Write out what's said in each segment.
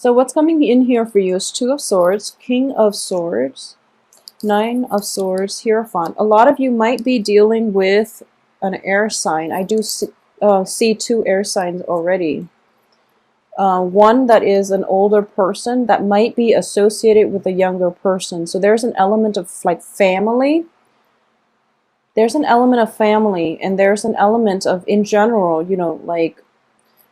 So what's coming in here for you is Two of Swords, King of Swords, Nine of Swords, Hierophant. A lot of you might be dealing with an air sign. I do see two air signs already. One that is an older person that might be associated with a younger person. So there's an element of like family. There's an element of family, and there's an element of, in general, you know, like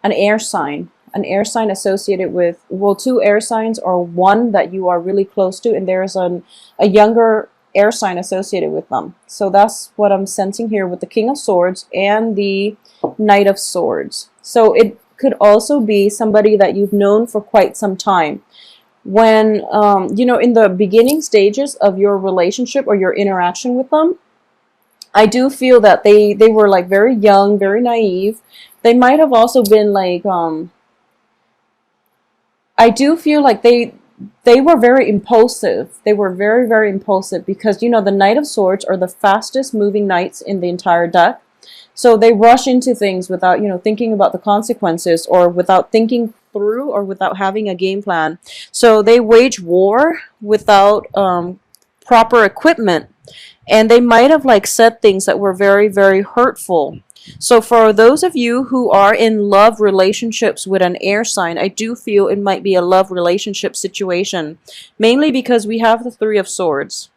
an air sign. An air sign associated with, well, two air signs or one that you are really close to, and there's a younger air sign associated with them. So that's what I'm sensing here with the King of Swords and the Knight of Swords. So it could also be somebody that you've known for quite some time. When, you know, in the beginning stages of your relationship or your interaction with them, I do feel that they were like very young, very naive. They might have also been like, I do feel like they were very impulsive. They were very, very impulsive because, you know, the Knight of Swords are the fastest moving knights in the entire deck. So they rush into things without, you know, thinking about the consequences, or without thinking through, or without having a game plan. So they wage war without proper equipment. And they might have like said things that were very, very hurtful. So for those of you who are in love relationships with an air sign, I do feel it might be a love relationship situation, mainly because we have the Three of Swords.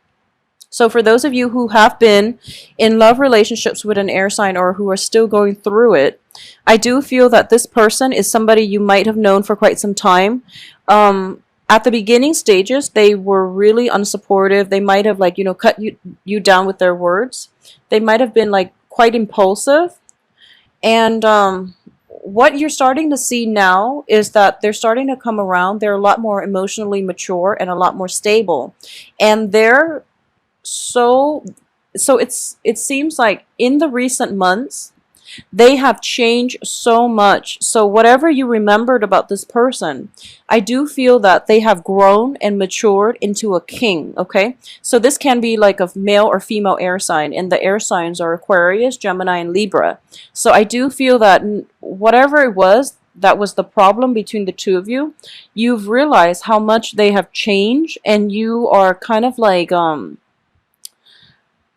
So for those of you who have been in love relationships with an air sign, or who are still going through it, I do feel that this person is somebody you might have known for quite some time. At the beginning stages, they were really unsupportive. They might have, like, you know, cut you down with their words. They might have been like quite impulsive. And what you're starting to see now is that they're starting to come around. They're a lot more emotionally mature and a lot more stable. And they're so it seems like in the recent months they have changed so much. So whatever you remembered about this person, I do feel that they have grown and matured into a king, okay? So this can be like a male or female air sign, and the air signs are Aquarius, Gemini, and Libra. So I do feel that whatever it was that was the problem between the two of you, you've realized how much they have changed, and you are kind of like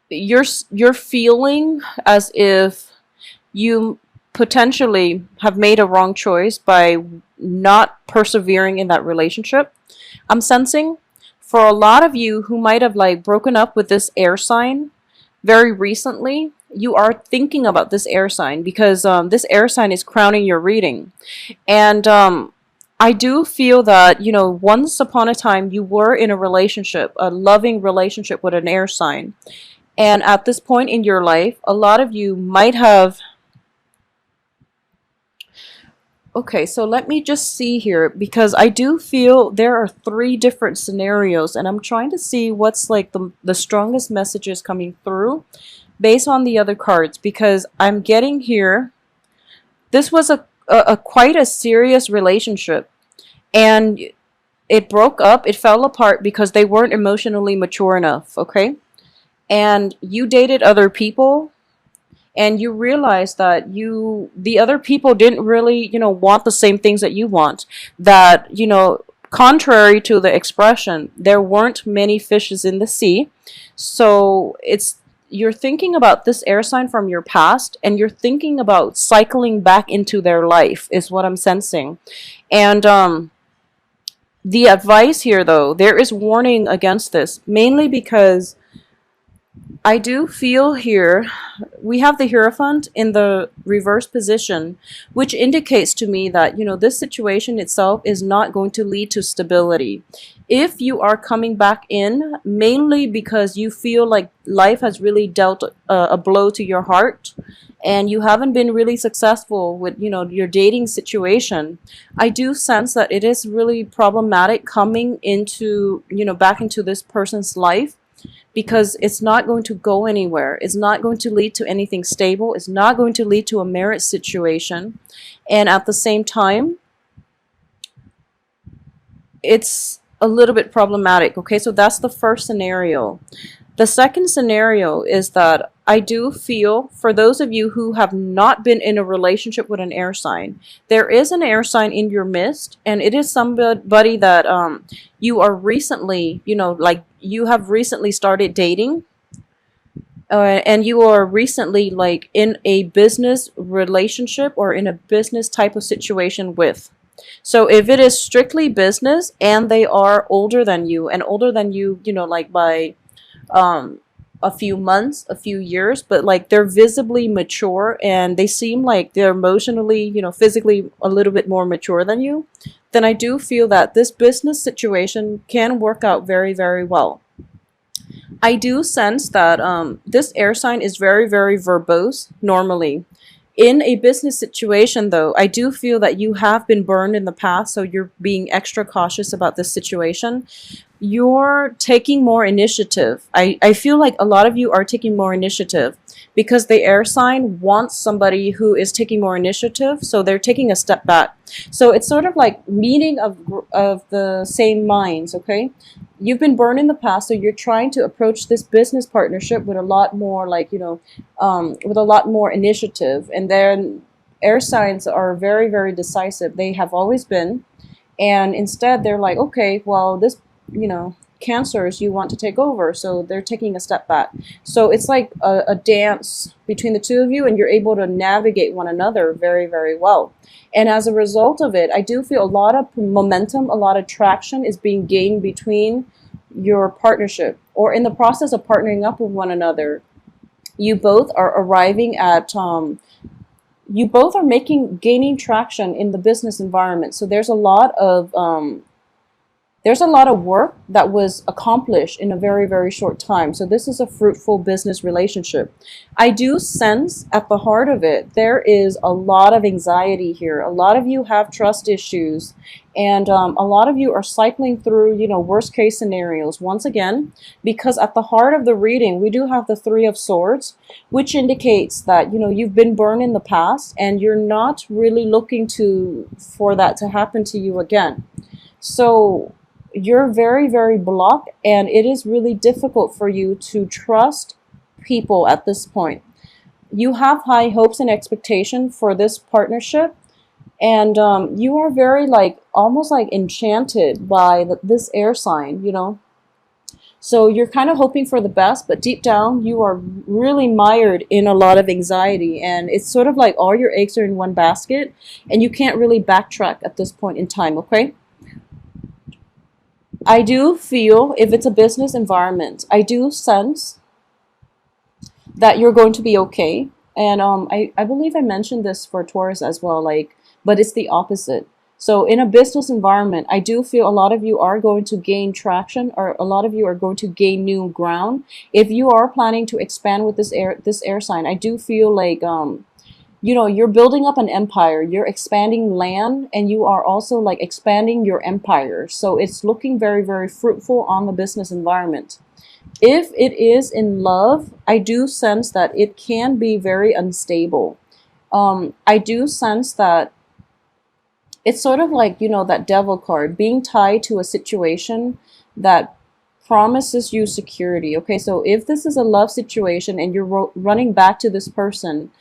you're feeling as if you potentially have made a wrong choice by not persevering in that relationship. I'm sensing for a lot of you who might have like broken up with this air sign very recently, you are thinking about this air sign because this air sign is crowning your reading. And I do feel that, you know, once upon a time you were in a relationship, a loving relationship with an air sign. And at this point in your life, a lot of you might have... Okay, so let me just see here, because I do feel there are three different scenarios, and I'm trying to see what's like the strongest messages coming through based on the other cards, because I'm getting here, this was a quite a serious relationship, and it broke up, it fell apart because they weren't emotionally mature enough, okay? And you dated other people, and you realize that the other people didn't really, you know, want the same things that you want. That, you know, contrary to the expression, there weren't many fishes in the sea. So you're thinking about this air sign from your past, and you're thinking about cycling back into their life, is what I'm sensing. And the advice here, though, there is warning against this, mainly because I do feel here we have the Hierophant in the reverse position, which indicates to me that, you know, this situation itself is not going to lead to stability. If you are coming back in mainly because you feel like life has really dealt a blow to your heart, and you haven't been really successful with, you know, your dating situation, I do sense that it is really problematic coming into, you know, back into this person's life, because it's not going to go anywhere. It's not going to lead to anything stable. It's not going to lead to a marriage situation. And at the same time, it's a little bit problematic. Okay, so that's the first scenario. The second scenario is that I do feel for those of you who have not been in a relationship with an air sign, there is an air sign in your midst, and it is somebody that you are recently, like you have recently started dating, and you are recently like in a business relationship or in a business type of situation with. So if it is strictly business and they are older than you and older than you, like by um a few months, a few years, but like they're visibly mature and they seem like they're emotionally, physically a little bit more mature than you, then I do feel that this business situation can work out very, very well. I do sense that this air sign is very, very verbose normally. In a business situation, though, I do feel that you have been burned in the past, so you're being extra cautious about this situation. You're taking more initiative. I feel like a lot of you are taking more initiative because the air sign wants somebody who is taking more initiative, so they're taking a step back. So it's sort of like meeting of the same minds, okay? You've been burned in the past, so you're trying to approach this business partnership with a lot more like, with a lot more initiative. And then air signs are very, very decisive. They have always been. And instead, they're like, okay, well, this, cancers you want to take over. So they're taking a step back. So it's like a dance between the two of you, and you're able to navigate one another very, very well. And as a result of it, I do feel a lot of momentum, a lot of traction is being gained between your partnership or in the process of partnering up with one another. You both are arriving at you both are gaining traction in the business environment. So there's a lot of work that was accomplished in a very, very short time. So this is a fruitful business relationship. I do sense at the heart of it, there is a lot of anxiety here. A lot of you have trust issues, and a lot of you are cycling through, worst case scenarios. Once again, because at the heart of the reading, we do have the Three of Swords, which indicates that, you've been burned in the past and you're not really looking for that to happen to you again. So you're very, very blocked, and it is really difficult for you to trust people at this point. You have high hopes and expectation for this partnership, and you are very like almost like enchanted by this air sign, So you're kind of hoping for the best, but deep down you are really mired in a lot of anxiety, and it's sort of like all your eggs are in one basket, and you can't really backtrack at this point in time, okay? I do feel if it's a business environment, I do sense that you're going to be okay. And I believe I mentioned this for Taurus as well, but it's the opposite. So in a business environment, I do feel a lot of you are going to gain traction, or a lot of you are going to gain new ground. If you are planning to expand with this air sign, I do feel like you're building up an empire, you're expanding land, and you are also like expanding your empire. So it's looking very, very fruitful on the business environment. If it is in love, I do sense that it can be very unstable. I do sense that it's sort of like, that devil card, being tied to a situation that promises you security. Okay, so if this is a love situation and you're running back to this person,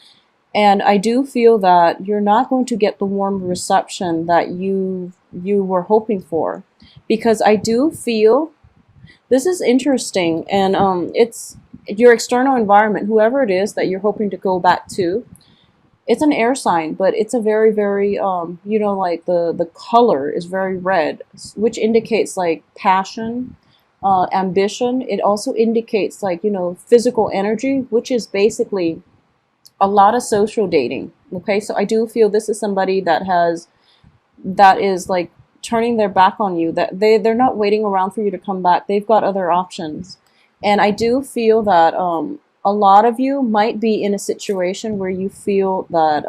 and I do feel that you're not going to get the warm reception that you were hoping for, because I do feel this is interesting, and it's your external environment, whoever it is that you're hoping to go back to. It's an air sign, but it's a very, very like the color is very red, which indicates like passion, ambition. It also indicates like physical energy, which is basically a lot of social dating. Okay, so I do feel this is somebody that is like turning their back on you, that they're not waiting around for you to come back. They've got other options. And I do feel that a lot of you might be in a situation where you feel that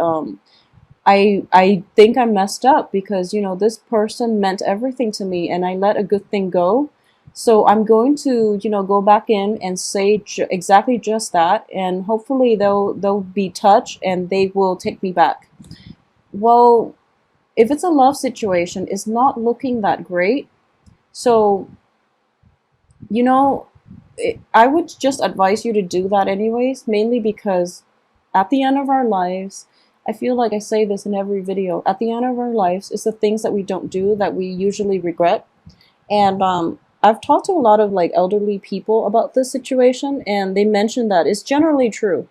I think I'm messed up because this person meant everything to me and I let a good thing go. So I'm going to, go back in and say exactly just that, and hopefully they'll be touched and they will take me back. Well, if it's a love situation, it's not looking that great. So, I would just advise you to do that anyways, mainly because at the end of our lives, I feel like I say this in every video, at the end of our lives, it's the things that we don't do that we usually regret. And I've talked to a lot of like elderly people about this situation, and they mentioned that it's generally true.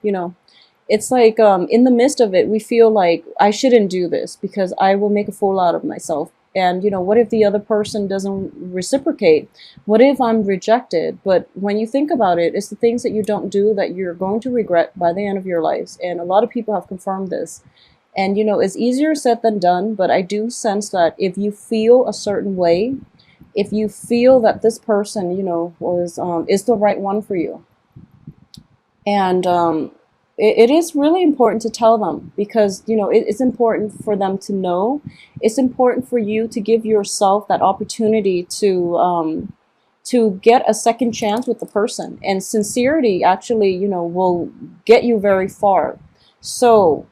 It's like in the midst of it, we feel like I shouldn't do this because I will make a fool out of myself. And what if the other person doesn't reciprocate? What if I'm rejected? But when you think about it, it's the things that you don't do that you're going to regret by the end of your lives. And a lot of people have confirmed this. And it's easier said than done, but I do sense that if you feel a certain way, if you feel that this person, was is the right one for you, and it is really important to tell them, because it's important for them to know. It's important for you to give yourself that opportunity to get a second chance with the person, and sincerity actually will get you very far. So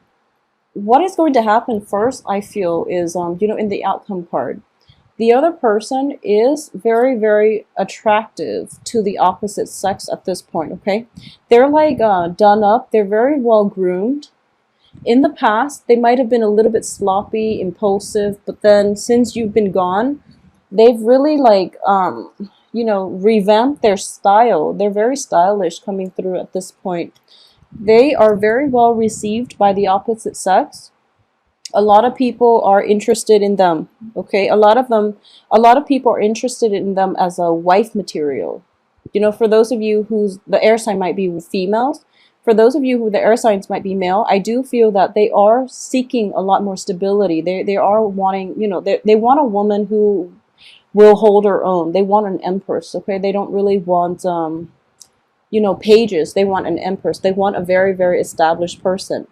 what is going to happen first, I feel, is in the outcome card, the other person is very, very attractive to the opposite sex at this point, okay? They're like done up. They're very well groomed. In the past, they might have been a little bit sloppy, impulsive, but then since you've been gone, they've really like, revamped their style. They're very stylish coming through at this point. They are very well received by the opposite sex. A lot of people are interested in them, okay? A lot of people are interested in them as a wife material. For those of you whose the air sign might be females, for those of you who the air signs might be male, I do feel that they are seeking a lot more stability. They are wanting, they want a woman who will hold her own. They want an empress, okay? They don't really want pages. They want an empress. They want a very, very established person.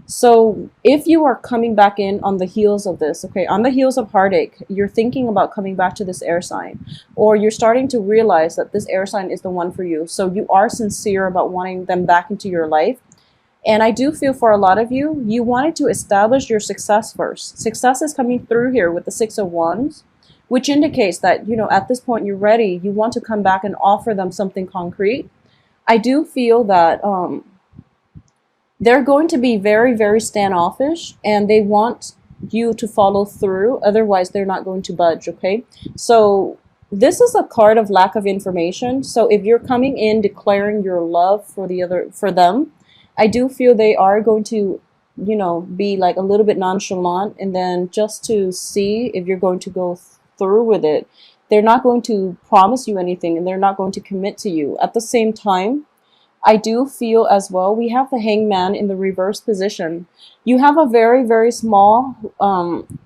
So if you are coming back in on the heels of this, okay, on the heels of heartache, you're thinking about coming back to this air sign, or you're starting to realize that this air sign is the one for you. So you are sincere about wanting them back into your life. And I do feel for a lot of you, you wanted to establish your success first. Success is coming through here with the Six of Wands, which indicates that, at this point you're ready. You want to come back and offer them something concrete. I do feel that they're going to be very, very standoffish, and they want you to follow through. Otherwise, they're not going to budge, okay? So this is a card of lack of information. So if you're coming in declaring your love for them, I do feel they are going to, be like a little bit nonchalant, and then just to see if you're going to go through with it. They're not going to promise you anything, and they're not going to commit to you. At the same time, I do feel as well, we have the Hangman in the reverse position. You have a very, very small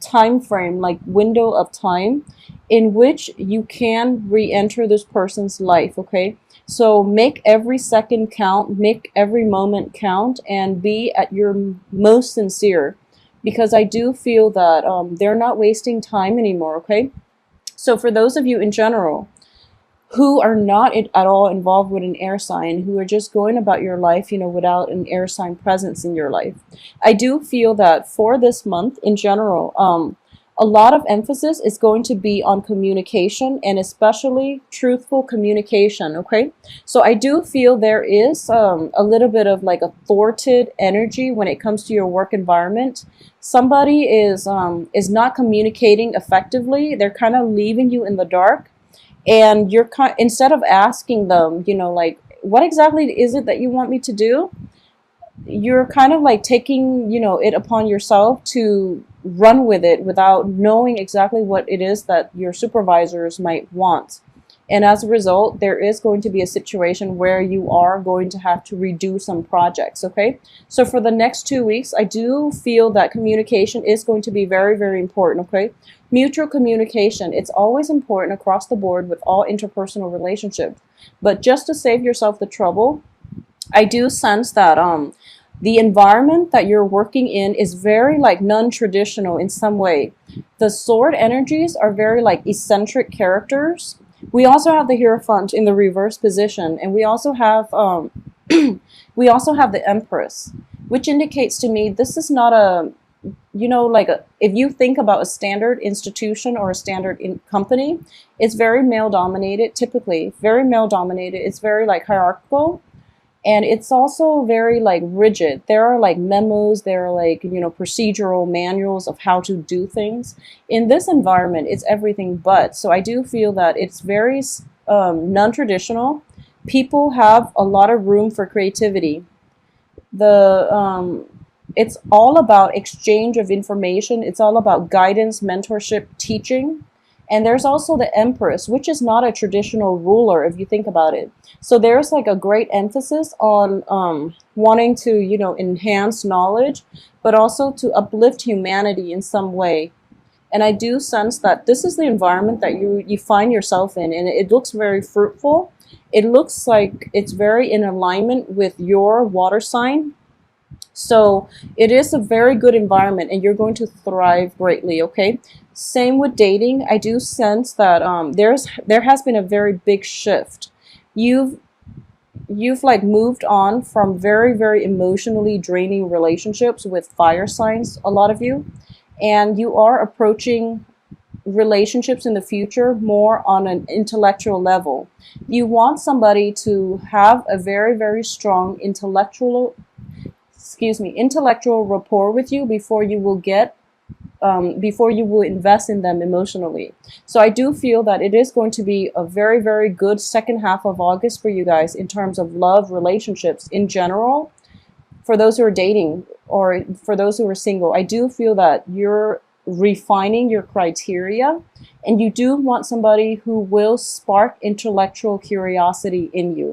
time frame, like window of time, in which you can re-enter this person's life, okay? So make every second count, make every moment count, and be at your most sincere, because I do feel that they're not wasting time anymore, okay? So for those of you in general who are not at all involved with an air sign, who are just going about your life, without an air sign presence in your life, I do feel that for this month in general, a lot of emphasis is going to be on communication, and especially truthful communication, okay? So I do feel there is a little bit of like a thwarted energy when it comes to your work environment. Somebody is not communicating effectively. They're kind of leaving you in the dark. And you're instead of asking them, like, what exactly is it that you want me to do? You're kind of like taking, it upon yourself to run with it without knowing exactly what it is that your supervisors might want. And as a result, there is going to be a situation where you are going to have to redo some projects, okay? So for the next 2 weeks, I do feel that communication is going to be very, very important, okay? Mutual communication, it's always important across the board with all interpersonal relationships. But just to save yourself the trouble, I do sense that the environment that you're working in is very like non-traditional in some way. The sword energies are very like eccentric characters. We also have the Hierophant in the reverse position, and we also have we also have the Empress, which indicates to me this is not a like if you think about a standard institution or a standard company, it's very male dominated, typically very male dominated. It's very like hierarchical, and it's also very like rigid. There are like memos, there are like, procedural manuals of how to do things. In this environment, it's everything but. So I do feel that it's very non-traditional. People have a lot of room for creativity. The It's all about exchange of information. It's all about guidance, mentorship, teaching. And there's also the empress, which is not a traditional ruler if you think about it. So there's like a great emphasis on wanting to, enhance knowledge, but also to uplift humanity in some way. And I do sense that this is the environment that you find yourself in, and it looks very fruitful. It looks like it's very in alignment with your water sign. So it is a very good environment, and you're going to thrive greatly, okay? Same with dating. I do sense that there has been a very big shift. You've like moved on from very, very emotionally draining relationships with fire signs, a lot of you, and you are approaching relationships in the future more on an intellectual level. You want somebody to have a very, very strong intellectual rapport with you before you will invest in them emotionally. So I do feel that it is going to be a very, very good second half of August for you guys in terms of love, relationships in general. For those who are dating or for those who are single, I do feel that you're refining your criteria, and you do want somebody who will spark intellectual curiosity in you.